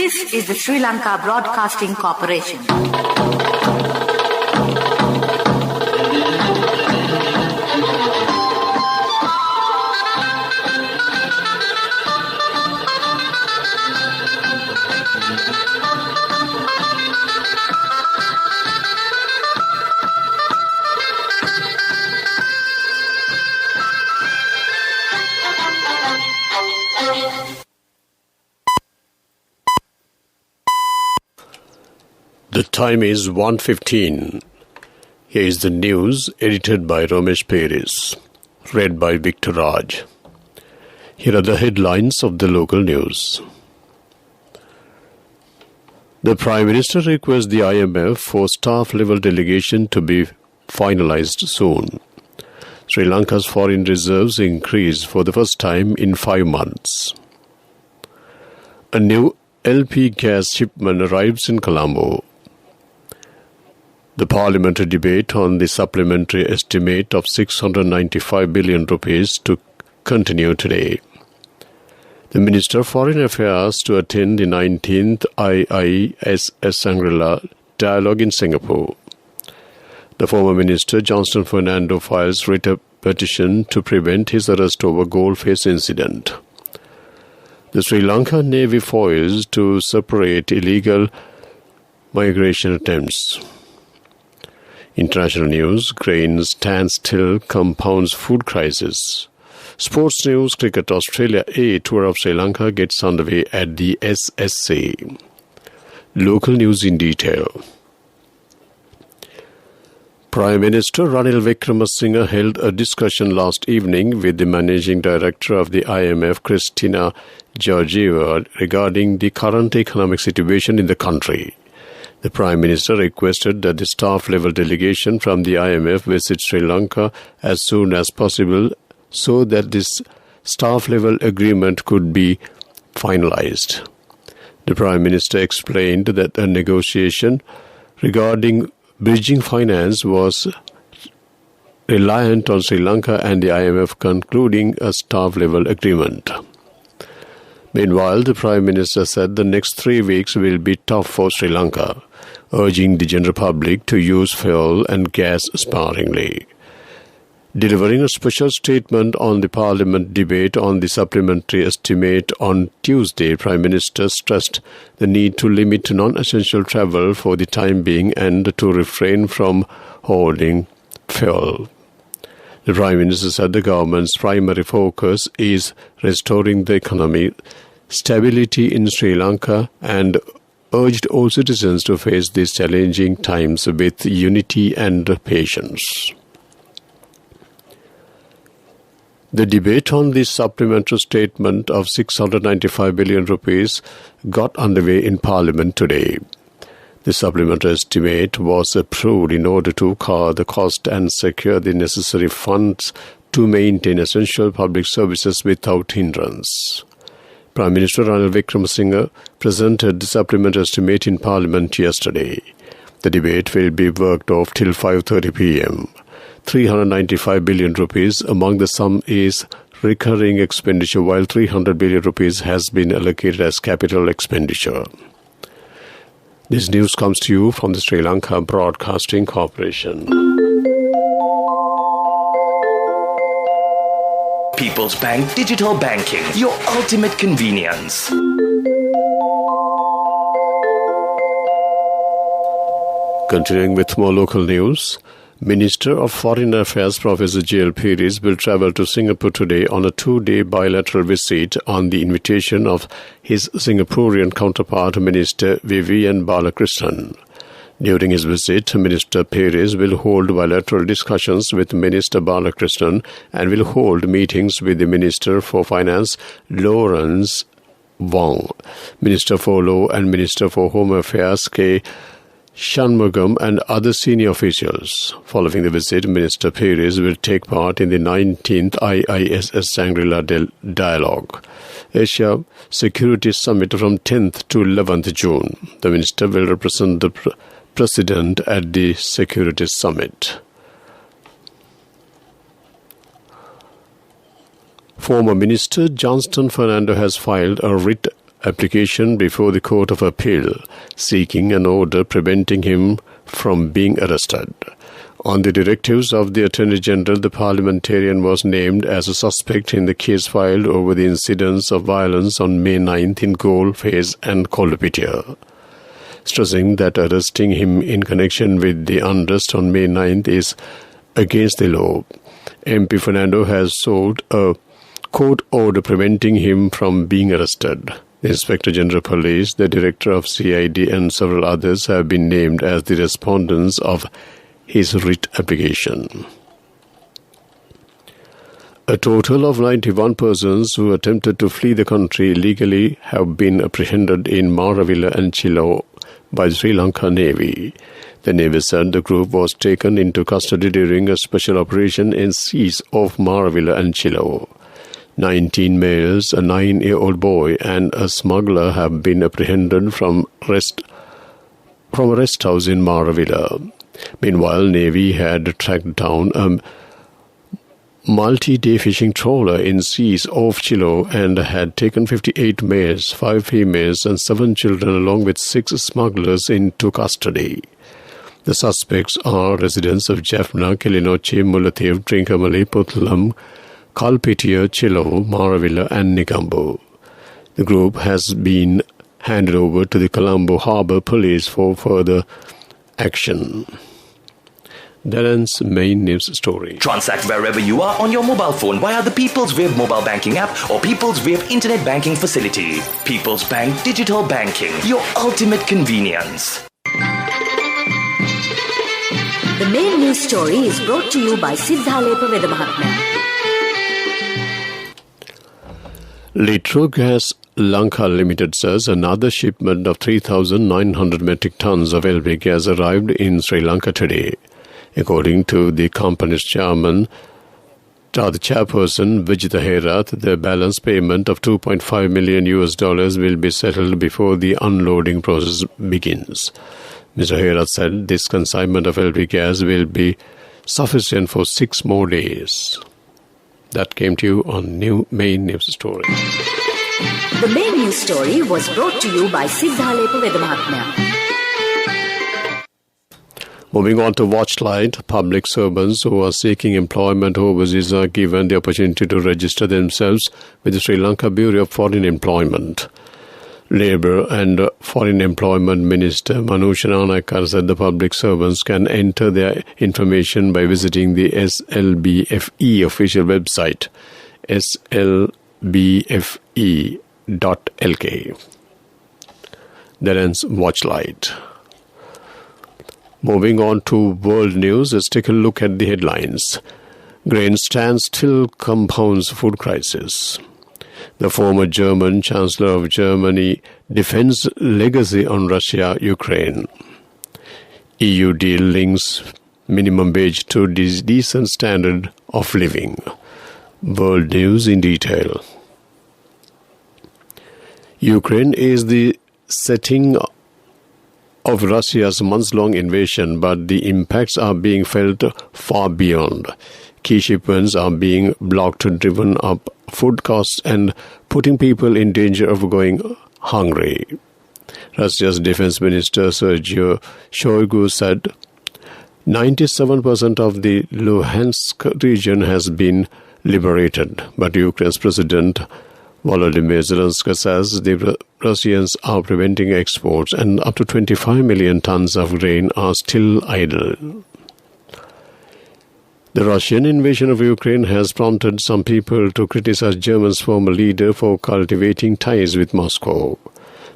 This is the Sri Lanka Broadcasting Corporation. The time is 1:15. Here is the news edited by Ramesh Peris, read by Victor Raj. Here are the headlines of the local news. The Prime Minister requests the IMF for staff-level delegation to be finalized soon. Sri Lanka's foreign reserves increased for the first time in 5 months. A new LP gas shipment arrives in Colombo. The parliamentary debate on the supplementary estimate of 695 billion rupees to continue today. The Minister of Foreign Affairs to attend the 19th IISS Shangri-La dialogue in Singapore. The former Minister Johnston Fernando files writ a petition to prevent his arrest over goldfish incident. The Sri Lanka Navy foils to separate illegal migration attempts. International news, grain standstill compounds food crisis. Sports news, cricket Australia A tour of Sri Lanka gets underway at the SSC. Local news in detail. Prime Minister Ranil Wickremesinghe held a discussion last evening with the Managing Director of the IMF, Kristalina Georgieva, regarding the current economic situation in the country. The Prime Minister requested that the staff-level delegation from the IMF visit Sri Lanka as soon as possible so that this staff-level agreement could be finalized. The Prime Minister explained that a negotiation regarding bridging finance was reliant on Sri Lanka and the IMF concluding a staff-level agreement. Meanwhile, the Prime Minister said the next 3 weeks will be tough for Sri Lanka, urging the general public to use fuel and gas sparingly. Delivering a special statement on the Parliament debate on the supplementary estimate on Tuesday, Prime Minister stressed the need to limit non-essential travel for the time being and to refrain from hoarding fuel. The Prime Minister said the government's primary focus is restoring the economy, stability in Sri Lanka, and urged all citizens to face these challenging times with unity and patience. The debate on the supplementary statement of 695 billion rupees got underway in Parliament today. The supplementary estimate was approved in order to cover the cost and secure the necessary funds to maintain essential public services without hindrance. Prime Minister Ranil Wickremesinghe presented the supplementary estimate in Parliament yesterday. The debate will be worked off till 5:30 p.m. 395 billion rupees among the sum is recurring expenditure, while 300 billion rupees has been allocated as capital expenditure. This news comes to you from the Sri Lanka Broadcasting Corporation. People's Bank Digital Banking, your ultimate convenience. Continuing with more local news, Minister of Foreign Affairs Professor J.L. Peris will travel to Singapore today on a 2-day bilateral visit on the invitation of his Singaporean counterpart Minister Vivian Balakrishnan. During his visit, Minister Peris will hold bilateral discussions with Minister Balakrishnan and will hold meetings with the Minister for Finance Lawrence Wong, Minister for Law and Minister for Home Affairs K. Shanmugam and other senior officials. Following the visit, Minister Peris will take part in the 19th IISS Shangri-La dialogue, Asia Security Summit from 10th to 11th June. The minister will represent the President at the Security Summit. Former Minister Johnston Fernando has filed a writ application before the Court of Appeal, seeking an order preventing him from being arrested. On the directives of the Attorney General, the parliamentarian was named as a suspect in the case filed over the incidents of violence on May 9th in Goldface and Kolpitiya, stressing that arresting him in connection with the unrest on May 9th is against the law. MP Fernando has sought a court order preventing him from being arrested. The Inspector General Police, the Director of CID and several others have been named as the respondents of his writ application. A total of 91 persons who attempted to flee the country illegally have been apprehended in Maravilla and Chilo by the Sri Lanka Navy. The Navy said the group was taken into custody during a special operation in seas off Maravilla and Chilo. 19 males, a 9-year-old boy and a smuggler have been apprehended from a rest house in Maravilla. Meanwhile, Navy had tracked down a multi-day fishing trawler in seas off Chilo and had taken 58 males, 5 females and 7 children along with 6 smugglers into custody. The suspects are residents of Jaffna, Kilinochchi, Mullaitivu, Trincomalee, Puttalam, Kolpitiya, Chilo, Maravilla and Negombo. The group has been handed over to the Colombo Harbour Police for further action. That ends main news story. Transact wherever you are on your mobile phone via the People's Wave mobile banking app or People's Wave internet banking facility. People's Bank Digital Banking, your ultimate convenience. The main news story is brought to you by Siddhalepa Vedamahatmya. Litro Gas Lanka Limited says another shipment of 3,900 metric tons of LP gas arrived in Sri Lanka today. According to the company's chairperson Vijita Herath, the balance payment of $2.5 million will be settled before the unloading process begins. Mr. Herath said this consignment of LP gas will be sufficient for 6 more days. That came to you on main news story. The main news story was brought to you by Siddhalepa Vedamahatmya. Moving on to Watchlight, public servants who are seeking employment overseas are given the opportunity to register themselves with the Sri Lanka Bureau of Foreign Employment. Labour and Foreign Employment Minister Manusha Nanakkar said the public servants can enter their information by visiting the SLBFE official website, slbfe.lk. That ends Watchlight. Moving on to world news, let's take a look at the headlines. Grain standstill compounds food crisis. The former German Chancellor of Germany defends legacy on Russia-Ukraine. EU deal links minimum wage to decent standard of living. World news in detail. Ukraine is the setting of Russia's months-long invasion, but the impacts are being felt far beyond. Key shipments are being blocked, driven up food costs and putting people in danger of going hungry. Russia's Defense Minister Sergei Shoigu said 97% of the Luhansk region has been liberated, but Ukraine's President Volodymyr Zelensky says the Russians are preventing exports and up to 25 million tons of grain are still idle. The Russian invasion of Ukraine has prompted some people to criticize Germany's former leader for cultivating ties with Moscow.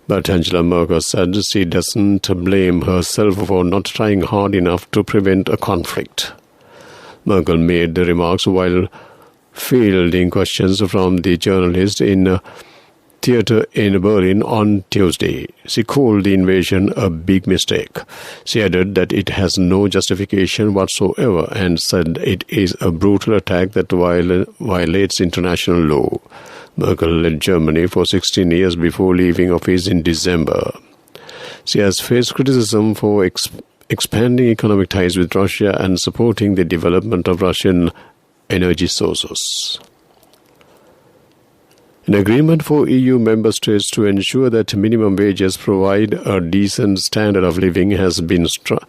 But Angela Merkel said she doesn't blame herself for not trying hard enough to prevent a conflict. Merkel made the remarks while fielding questions from the journalist in a theater in Berlin on Tuesday. She called the invasion a big mistake. She added that it has no justification whatsoever and said it is a brutal attack that violates international law. Merkel led Germany for 16 years before leaving office in December. She has faced criticism for expanding economic ties with Russia and supporting the development of Russian energy sources. An agreement for EU member states to ensure that minimum wages provide a decent standard of living has been struck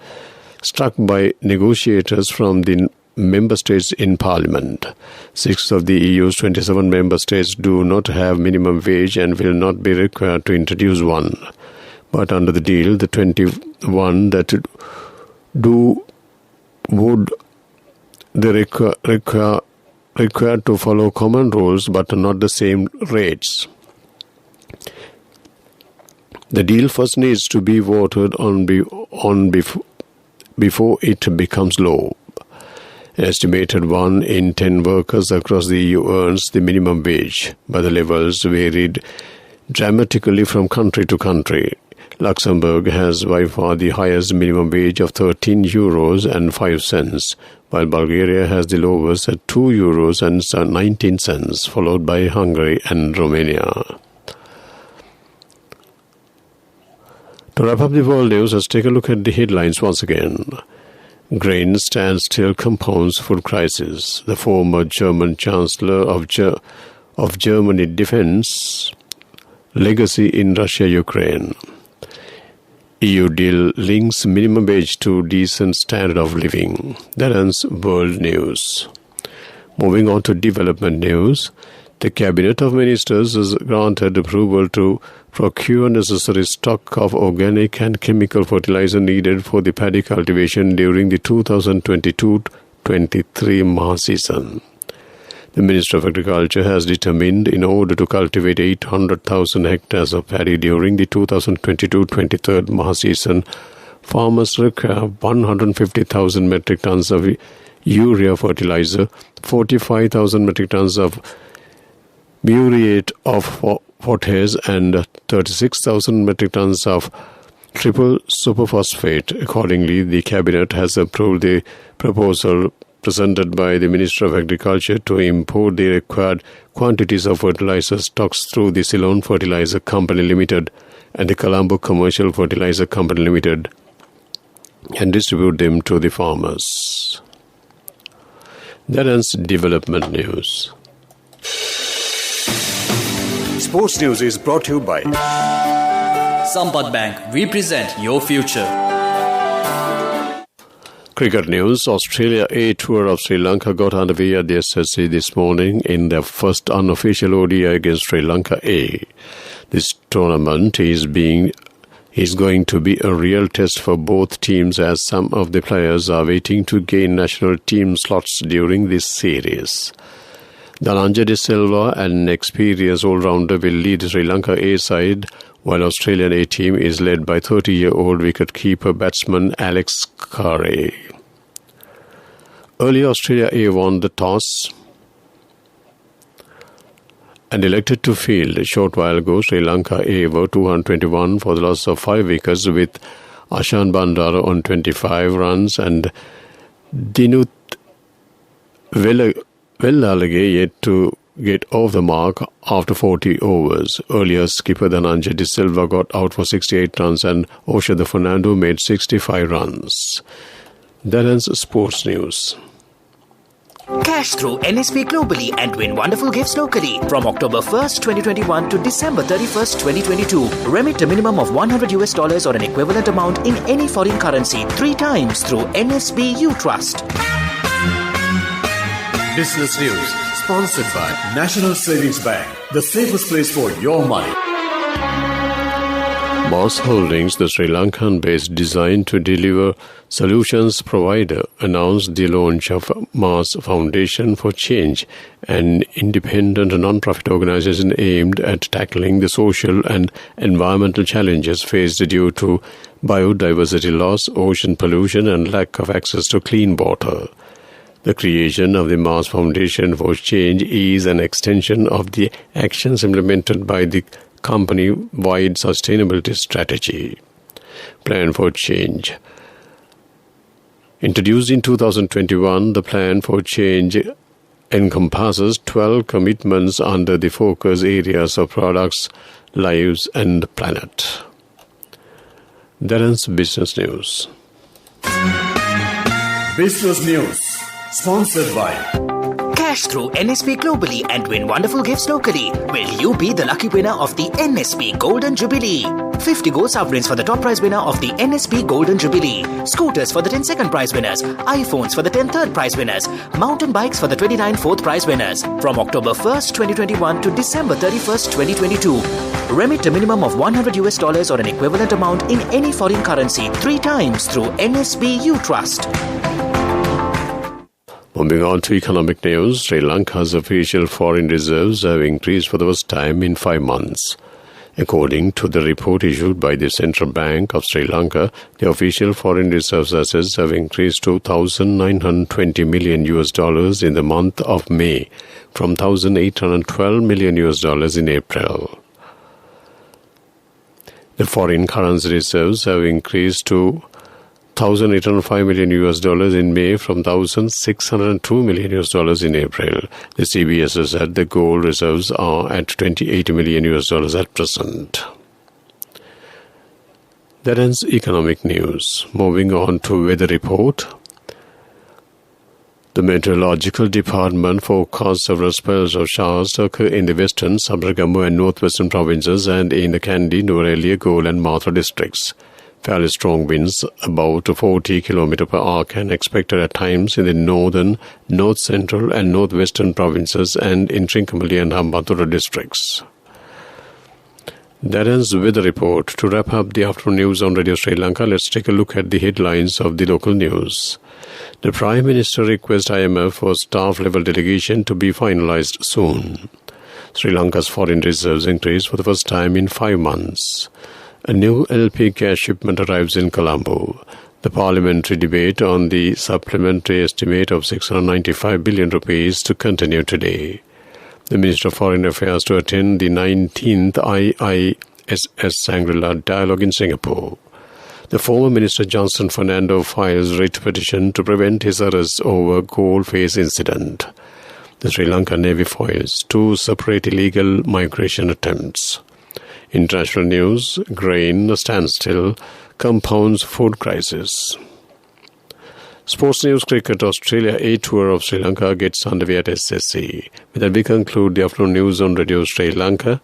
by negotiators from the member states in Parliament. 6 of the EU's 27 member states do not have minimum wage and will not be required to introduce one. But under the deal, the 21 that do would they required to follow common rules but not the same rates. The deal first needs to be voted on before it becomes law. An estimated 1 in 10 workers across the EU earns the minimum wage, but the levels varied dramatically from country to country. Luxembourg has by far the highest minimum wage of €13.05, while Bulgaria has the lowest at €2.19, followed by Hungary and Romania. To wrap up the world news, let's take a look at the headlines once again. Grain standstill compounds food crisis. The former German Chancellor of Germany defends legacy in Russia-Ukraine. EU deal links minimum wage to decent standard of living. That ends world news. Moving on to development news. The Cabinet of Ministers has granted approval to procure necessary stock of organic and chemical fertilizer needed for the paddy cultivation during the 2022-23 Maha season. The Minister of Agriculture has determined in order to cultivate 800,000 hectares of paddy during the 2022-23 Maha season, farmers require 150,000 metric tons of urea fertilizer, 45,000 metric tons of muriate of potash and 36,000 metric tons of triple superphosphate. Accordingly, the Cabinet has approved the proposal presented by the Minister of Agriculture to import the required quantities of fertilizer stocks through the Ceylon Fertilizer Company Limited and the Colombo Commercial Fertilizer Company Limited and distribute them to the farmers. That ends development news. Sports news is brought to you by Sampath Bank. We present your future. Cricket news. Australia A tour of Sri Lanka got underway at the SLBC this morning in their first unofficial ODI against Sri Lanka A. This tournament is going to be a real test for both teams as some of the players are waiting to gain national team slots during this series. Dhananjay De Silva, an experienced all-rounder, will lead Sri Lanka A side, while Australian A team is led by 30-year-old wicket-keeper batsman Alex Carey. Earlier, Australia A won the toss and elected to field. A short while ago, Sri Lanka A were 221 for the loss of 5 wickets, with Ashan Bandara on 25 runs and Dinut Vellalage yet to get off the mark after 40 overs. Earlier, skipper Dhananjay De Silva got out for 68 runs and Oshada Fernando made 65 runs. That ends sports news. Cash through NSP globally and win wonderful gifts locally. From October 1st, 2021 to December 31st, 2022. Remit a minimum of $100 or an equivalent amount in any foreign currency 3 times through NSB U Trust. Business News, sponsored by National Savings Bank, the safest place for your money. Mars Holdings, the Sri Lankan-based design to deliver solutions provider, announced the launch of Mars Foundation for Change, an independent non-profit organization aimed at tackling the social and environmental challenges faced due to biodiversity loss, ocean pollution, and lack of access to clean water. The creation of the Mars Foundation for Change is an extension of the actions implemented by the company-wide sustainability strategy. Plan for Change. Introduced in 2021, the Plan for Change encompasses 12 commitments under the focus areas of products, lives, and planet. That ends business news. Business News, sponsored by cash through NSP globally and win wonderful gifts locally. Will you be the lucky winner of the NSP Golden Jubilee? 50 gold sovereigns for the top prize winner of the NSP Golden Jubilee. Scooters for the 10 second prize winners. iPhones for the 10 third prize winners. Mountain bikes for the 29 fourth prize winners. From October 1st, 2021 to December 31st, 2022. Remit a minimum of $100 or an equivalent amount in any foreign currency 3 times through NSB You Trust. Moving on to economic news, Sri Lanka's official foreign reserves have increased for the first time in 5 months. According to the report issued by the Central Bank of Sri Lanka, the official foreign reserves assets have increased to $1,920 million in the month of May, from $1,812 million in April. The foreign currency reserves have increased to $1,805 million in May from $1,602 million in April. The CBS said the gold reserves are at $28 million at present. That ends economic news. Moving on to weather report. The Meteorological Department forecasts several spells of showers to occur in the western, Sabaragamu and northwestern provinces and in the Kandy, Nuwara, Galle and Mathura districts. Fairly strong winds, about 40 km per hour, can expected at times in the northern, north central and northwestern provinces and in Trincomalee and Hambantota districts. That ends the weather report. To wrap up the afternoon news on Radio Sri Lanka, let's take a look at the headlines of the local news. The Prime Minister requests IMF for staff-level delegation to be finalized soon. Sri Lanka's foreign reserves increased for the first time in 5 months. A new LP gas shipment arrives in Colombo. The parliamentary debate on the supplementary estimate of 695 billion rupees to continue today. The Minister of Foreign Affairs to attend the 19th IISS Shangri-La Dialogue in Singapore. The former Minister Johnson Fernando files writ petition to prevent his arrest over coal face incident. The Sri Lanka Navy foils 2 separate illegal migration attempts. International news, grain standstill, compounds food crisis. Sports news, cricket, Australia A tour of Sri Lanka gets underway at SSC. With that we conclude the afternoon news on Radio Sri Lanka.